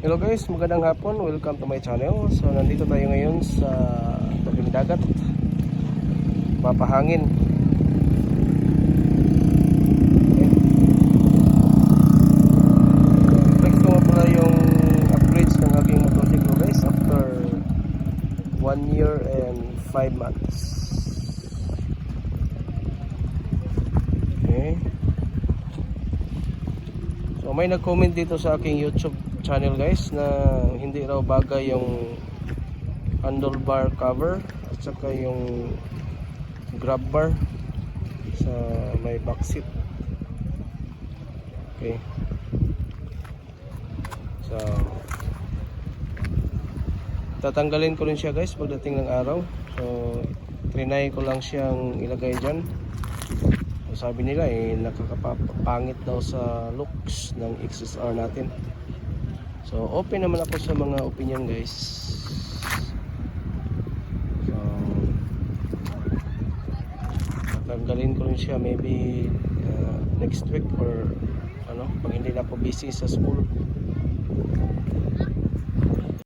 Hello guys, magandang hapon. Welcome to my channel. So nandito tayo ngayon sa tabing dagat. Papahangin. Okay. Next ko pala yung upgrades ng aking motorcycle guys after 1 year and 5 months. Okay. So may nag-comment dito sa aking YouTube channel guys na hindi raw bagay yung handlebar cover at saka yung grab bar sa may back seat. Okay. So tatanggalin ko rin siya guys pagdating ng araw. So trinay ko lang siyang ilagay dyan. So, sabi nila nakakapangit daw sa looks ng XSR natin. So open naman ako sa mga opinion guys. So tatanggalin ko rin siya maybe next week or ano pag hindi na ako busy sa school.